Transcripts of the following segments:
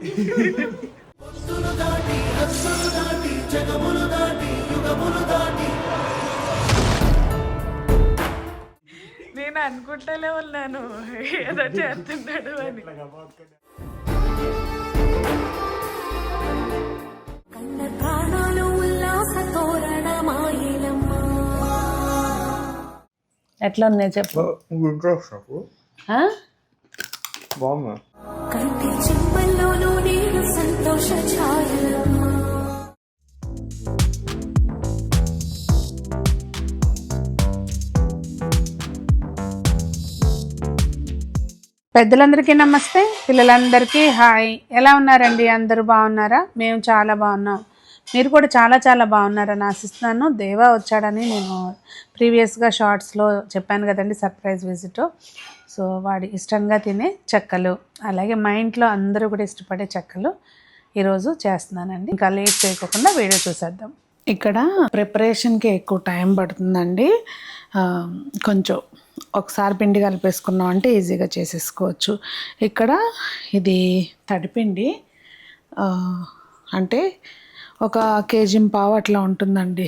నేను అనుకుంటూనే ఉన్నాను ఏదో చేస్తున్నాడు అని. ఎట్లా ఉన్నాయి చెప్పు. బాగున్నా పెద్దలందరికీ నమస్తే, పిల్లలందరికీ హాయ్. ఎలా ఉన్నారండి? అందరూ బాగున్నారా? మేము చాలా బాగున్నాం. మీరు కూడా చాలా చాలా బాగున్నారని ఆశిస్తున్నాను. దేవా వచ్చాడని నేను ప్రీవియస్గా షార్ట్స్లో చెప్పాను కదండి, సర్ప్రైజ్ విజిట్. సో వాడి ఇష్టంగా తినే చెక్కలు, అలాగే మా ఇంట్లో అందరూ కూడా ఇష్టపడే చెక్కలు ఈరోజు చేస్తున్నానండి. ఇంకా లేట్ చేయకుండా వీడియో చూసేద్దాం. ఇక్కడ ప్రిపరేషన్కి ఎక్కువ టైం పడుతుందండి. కొంచెం ఒకసారి పిండి కలిపేసుకున్నాం అంటే ఈజీగా చేసేసుకోవచ్చు. ఇక్కడ ఇది తడిపిండి, అంటే 1.5 kg అట్లా ఉంటుందండి.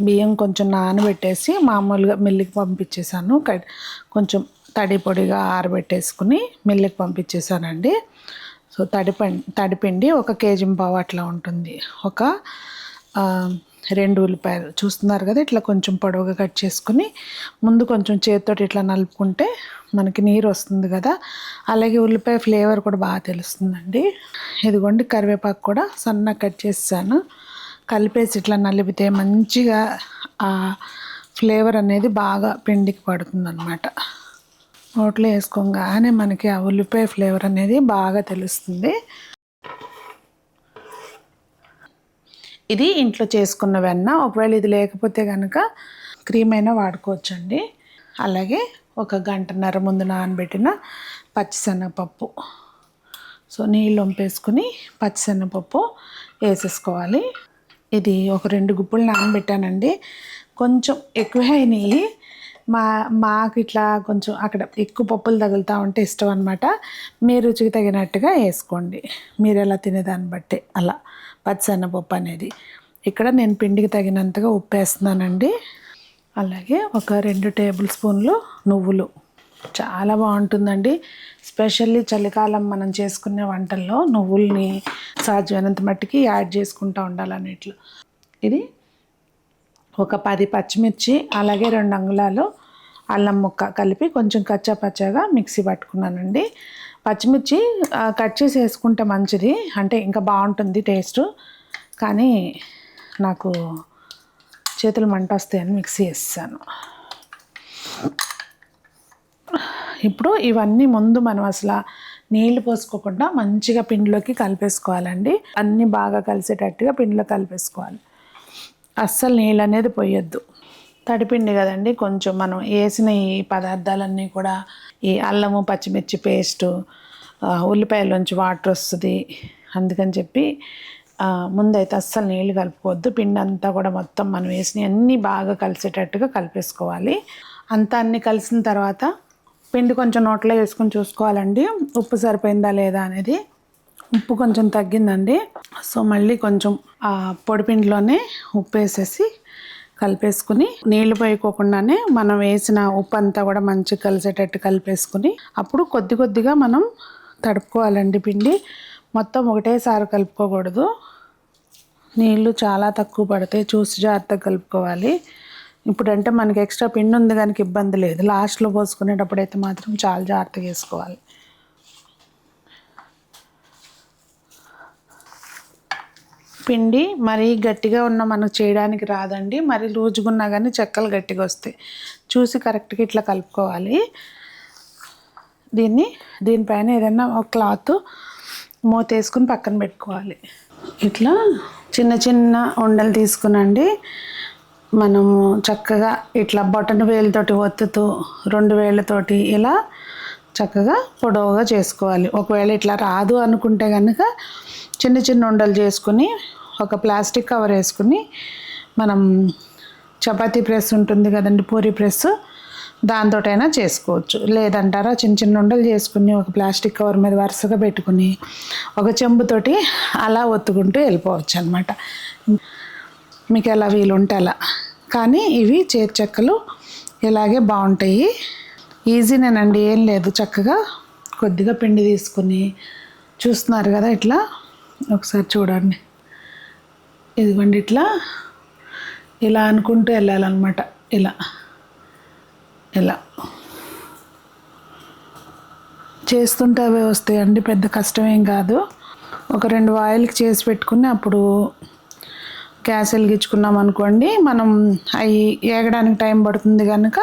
బియ్యం కొంచెం నానబెట్టేసి మామూలుగా మిల్లికి పంపించేసాను. కొంచెం తడి పొడిగా ఆరబెట్టేసుకుని మిల్లికి పంపించేసానండి. సో తడిపిండి 1.5 kg అట్లా ఉంటుంది. ఒక 2 ఉల్లిపాయలు చూస్తున్నారు కదా, ఇట్లా కొంచెం పొడవుగా కట్ చేసుకుని ముందు కొంచెం చేతితో ఇట్లా నలుపుకుంటే మనకి నీరు వస్తుంది కదా, అలాగే ఉల్లిపాయ ఫ్లేవర్ కూడా బాగా తెలుస్తుందండి. ఇదిగోండి కరివేపాకు కూడా సన్నగా కట్ చేసాను. కలిపేసి ఇట్లా నలిపితే మంచిగా ఆ ఫ్లేవర్ అనేది బాగా పిండికి పడుతుంది అన్నమాట. నోట్లో వేసుకోగానే మనకి ఆ ఉల్లిపాయ ఫ్లేవర్ అనేది బాగా తెలుస్తుంది. ఇది ఇంట్లో చేసుకున్న వెన్న. ఒకవేళ ఇది లేకపోతే కనుక క్రీమ్ అయినా వాడుకోవచ్చండి. అలాగే 1 గంటన్నర ముందు నానబెట్టిన పచ్చిశనగపప్పు. సో నీళ్ళు వంపేసుకుని పచ్చిశనగపప్పు వేసేసుకోవాలి. ఇది ఒక 2 గుప్పులు నానబెట్టానండి. కొంచెం ఎక్కువ అయినాయి. మాకు ఇట్లా కొంచెం అక్కడ ఎక్కువ పప్పులు తగులుతూ ఉంటే ఇష్టం అనమాట. మీ రుచికి తగినట్టుగా వేసుకోండి, మీరు ఎలా తినేదాన్ని బట్టి అలా. పచ్చిశనగపప్పు అనేది ఇక్కడ నేను పిండికి తగినంతగా ఉప్పు వేస్తున్నానండి. అలాగే ఒక 2 టేబుల్ స్పూన్లు నువ్వులు. చాలా బాగుంటుందండి. స్పెషల్లీ చలికాలం మనం చేసుకునే వంటల్లో నువ్వుల్ని సాధ్యమైనంత మట్టికి యాడ్ చేసుకుంటూ ఉండాలన్నట్లు. ఇది ఒక 10 పచ్చిమిర్చి, అలాగే 2 అంగుళాలు అల్లం ముక్క కలిపి కొంచెం కచ్చా పచ్చాగా మిక్సీ పట్టుకున్నానండి. పచ్చిమిర్చి కట్ చేసి వేసుకుంటే మంచిది, అంటే ఇంకా బాగుంటుంది టేస్ట్. కానీ నాకు చేతులు మంట వస్తాయని మిక్సీ వేసాను. ఇప్పుడు ఇవన్నీ ముందు మనం అసలు నీళ్లు పోసుకోకుండా మంచిగా పిండిలోకి కలిపేసుకోవాలండి. అన్నీ బాగా కలిసేటట్టుగా పిండిలో కలిపేసుకోవాలి. అస్సలు నీళ్ళు అనేది పోయొద్దు. తడిపిండి కదండి, కొంచెం మనం వేసిన ఈ పదార్థాలన్నీ కూడా, ఈ అల్లము పచ్చిమిర్చి పేస్టు, ఉల్లిపాయలోంచి వాటర్ వస్తుంది. అందుకని చెప్పి ముందైతే అస్సలు నీళ్ళు కలుపుకోవద్దు. పిండి అంతా కూడా మొత్తం మనం వేసినవి అన్నీ బాగా కలిసేటట్టుగా కలిపేసుకోవాలి. అంతా అన్నీ కలిసిన తర్వాత పిండి కొంచెం నోట్లో వేసుకొని చూసుకోవాలండి, ఉప్పు సరిపోయిందా లేదా అనేది. ఉప్పు కొంచెం తగ్గిందండి. సో మళ్ళీ కొంచెం పొడిపిండిలోనే ఉప్పు వేసేసి కలిపేసుకుని నీళ్ళు పోయకోకుండానే మనం వేసిన ఉప్పు అంతా కూడా మంచిగా కలిసేటట్టు కలిపేసుకుని అప్పుడు కొద్ది కొద్దిగా మనం తడుపుకోవాలండి. పిండి మొత్తం ఒకటేసారి కలుపుకోకూడదు. నీళ్ళు చాలా తక్కువ పడతాయి, చూసి జాగ్రత్తగా కలుపుకోవాలి. ఇప్పుడంటే మనకి ఎక్స్ట్రా పిండి ఉంది కనుక ఇబ్బంది లేదు. లాస్ట్లో పోసుకునేటప్పుడు అయితే మాత్రం చాలా జాగ్రత్తగా వేసుకోవాలి. పిండి మరీ గట్టిగా ఉన్న మనకు చేయడానికి రాదండి, మరీ లూజుగా ఉన్నా కానీ చెక్కలు గట్టిగా వస్తాయి. చూసి కరెక్ట్గా ఇట్లా కలుపుకోవాలి. దీనిపైన ఏదైనా ఒక క్లాత్ మూత వేసుకుని పక్కన పెట్టుకోవాలి. ఇట్లా చిన్న చిన్న ఉండలు తీసుకునండి. మనము చక్కగా ఇట్లా బొటన వేలుతోటి ఒత్తుతూ 2 వేళ్ళతోటి ఇలా చక్కగా పొడవుగా చేసుకోవాలి. ఒకవేళ ఇట్లా రాదు అనుకుంటే కనుక చిన్న చిన్న ఉండలు చేసుకుని ఒక ప్లాస్టిక్ కవర్ వేసుకుని, మనం చపాతీ ప్రెస్ ఉంటుంది కదండి, పూరి ప్రెస్, దాంతోటైనా చేసుకోవచ్చు. లేదంటారా చిన్న చిన్న ఉండలు చేసుకుని ఒక ప్లాస్టిక్ కవర్ మీద వరుసగా పెట్టుకుని ఒక చెంబుతోటి అలా ఒత్తుకుంటూ వెళ్ళిపోవచ్చు అనమాట. మీకు ఎలా వీలుంటే అలా. కానీ ఇవి చేతి చెక్కలు ఇలాగే బాగుంటాయి. ఈజీనేనండి, ఏం లేదు. చక్కగా కొద్దిగా పిండి తీసుకుని చూస్తున్నారు కదా, ఇట్లా ఒకసారి చూడండి. ఇదిగోండి, ఇలా అనుకుంటూ వెళ్ళాలన్నమాట. ఇలా ఇలా చేస్తుంటే అవే వస్తాయండి, పెద్ద కష్టమేం కాదు. ఒక 2 ఆయిల్కి చేసి పెట్టుకుని అప్పుడు గ్యాస్ వెలిగించుకున్నాం అనుకోండి, మనం అవి ఏగడానికి టైం పడుతుంది కనుక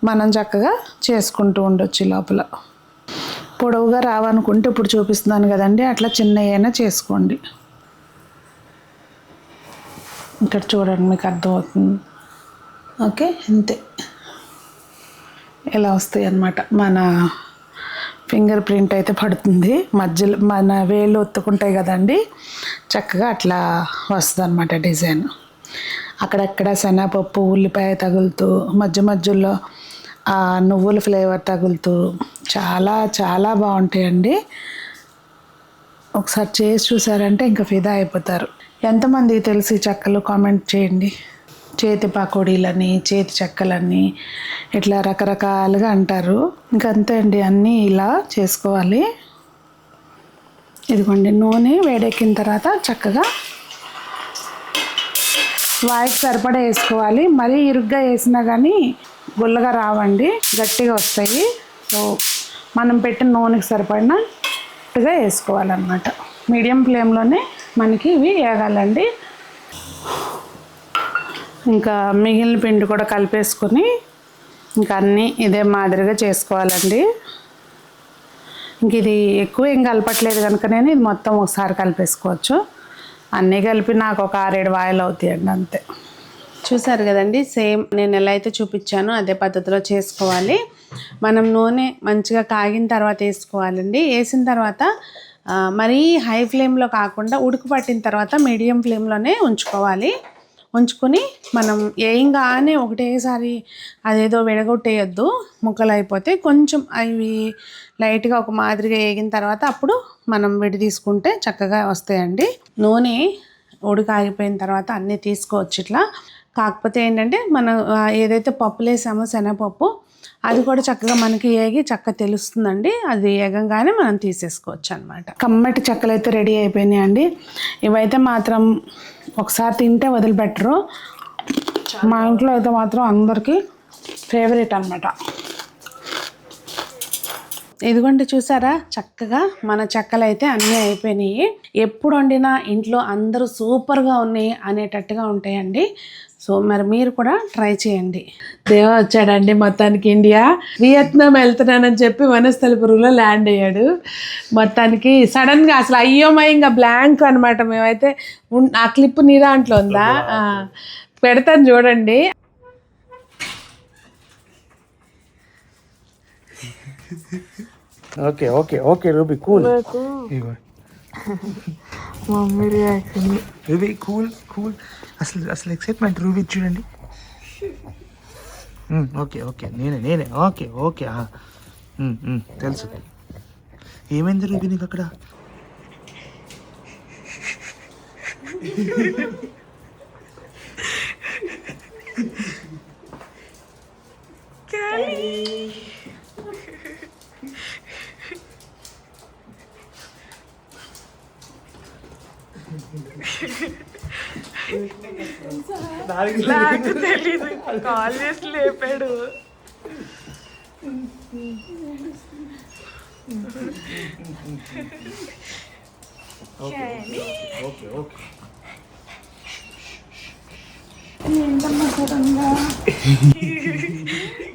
మనం చక్కగా చేసుకుంటూ ఉండొచ్చు. లోపల పొడవుగా రావనుకుంటే ఇప్పుడు చూపిస్తున్నాను కదండి, అట్లా చిన్నవైనా చేసుకోండి. ఇక్కడ చూడండి, మీకు అర్థమవుతుంది. ఓకే, అంతే. ఇలా వస్తాయి అన్నమాట. మన ఫింగర్ ప్రింట్ అయితే పడుతుంది, మధ్యలో మన వేళ్ళు ఒత్తుకుంటాయి కదండి, చక్కగా అట్లా వస్తుంది అన్నమాట డిజైన్. అక్కడక్కడ శనగపప్పు ఉల్లిపాయ తగులుతూ మధ్యలో నువ్వుల ఫ్లేవర్ తగులుతూ చాలా చాలా బాగుంటాయండి. ఒకసారి చేసి చూసారంటే ఇంకా ఫిదా అయిపోతారు. ఎంతమందికి తెలిసి చెక్కలు కామెంట్ చేయండి. చేతి పకోడీలని, చేతి చెక్కలని ఇట్లా రకరకాలుగా అంటారు. ఇంకంతే అండి, అన్నీ ఇలా చేసుకోవాలి. ఇదిగోండి, నూనె వేడెక్కిన తర్వాత చక్కగా వాయికి సరిపడా వేసుకోవాలి. మరీ ఇరుగ్గా వేసినా కానీ గుల్లగా రావండి, గట్టిగా వస్తాయి. సో మనం పెట్టిన నూనెకి సరిపడినట్టుగా వేసుకోవాలన్నమాట. మీడియం ఫ్లేమ్లోనే మనకి ఇవి వేగాలండి. ఇంకా మిగిలిన పిండి కూడా కలిపేసుకొని ఇంకా అన్నీ ఇదే మాదిరిగా చేసుకోవాలండి. ఇంక ఇది ఎక్కువ ఏం కలపట్లేదు కనుక నేను ఇది మొత్తం ఒకసారి కలిపేసుకోవచ్చు. అన్నీ కలిపి నాకు ఒక 6-7 వాయిలు అవుతాయండి, అంతే. చూసారు కదండి, సేమ్ నేను ఎలా అయితే చూపించానో అదే పద్ధతిలో చేసుకోవాలి. మనం నూనె మంచిగా కాగిన తర్వాత వేసుకోవాలండి. వేసిన తర్వాత మరీ హై ఫ్లేమ్లో కాకుండా ఉడుకు పట్టిన తర్వాత మీడియం ఫ్లేమ్లోనే ఉంచుకోవాలి. ఉంచుకొని మనం వేయంగానే ఒకటేసారి అదేదో విడగొట్టేయద్దు, ముక్కలు అయిపోతే. కొంచెం అవి లైట్గా ఒక మాదిరిగా వేగిన తర్వాత అప్పుడు మనం విడి తీసుకుంటే చక్కగా వస్తాయండి. నూనె ఉడికాగిపోయిన తర్వాత అన్నీ తీసుకోవచ్చు ఇట్లా. కాకపోతే ఏంటంటే మనం ఏదైతే పప్పులు వేసామో శనగపప్పు, అది కూడా చక్కగా మనకి ఏగి చక్కగా తెలుస్తుందండి. అది ఏగంగానే మనం తీసేసుకోవచ్చు అనమాట. కమ్మటి చెక్కలు అయితే రెడీ అయిపోయినాయి అండి. ఇవైతే మాత్రం ఒకసారి తింటే వదిలిపెట్టరు. మా ఇంట్లో అయితే మాత్రం అందరికీ ఫేవరెట్ అనమాట. ఇదిగోండి, చూసారా చక్కగా మన చెక్కలు అయితే అన్నీ అయిపోయినాయి. ఎప్పుడు వండినా ఇంట్లో అందరూ సూపర్గా ఉన్నాయి అనేటట్టుగా ఉంటాయండి. సో మరి మీరు కూడా ట్రై చేయండి. దేవా వచ్చాడండి మొత్తానికి ఇండియా. వియత్నాం వెళ్తున్నానని చెప్పి వనస్థలిపురంలో ల్యాండ్ అయ్యాడు. మొత్తానికి సడన్గా అసలు అయ్యోమయంగా బ్లాంక్ అనమాట. మేమైతే ఆ క్లిప్ నీ దాంట్లో ఉందా, పెడతాను చూడండి. Okay okay okay ruby cool. Mummy reaction. Ruby cool cool. అసలు ఎక్సైట్మెంట్ రూబీ చూడండి. ఓకే ఓకే నేనే ఓకే ఓకే తెలుసు. ఏమైంది రూబీ నీకు అక్కడ? నాకు తెలీదు, కాల్ చేసి లేపాడు.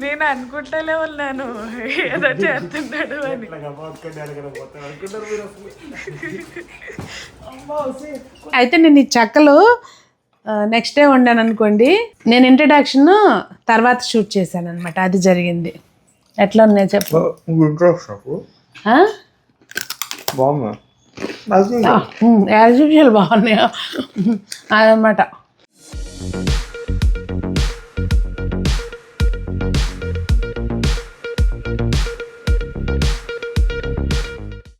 నేను అనుకుంటూనే ఉన్నాను ఏదో చేస్తున్నాడు అని. అయితే నేను ఈ చెక్కలు నెక్స్ట్ డే వండాను అనుకోండి. నేను ఇంట్రడక్షన్ తర్వాత షూట్ చేశాను అనమాట, అది జరిగింది. ఎట్లా ఉన్నాయి చెప్పు. బాగుందా? యాజ్ యూజువల్ బాగున్నాయా అదనమాట.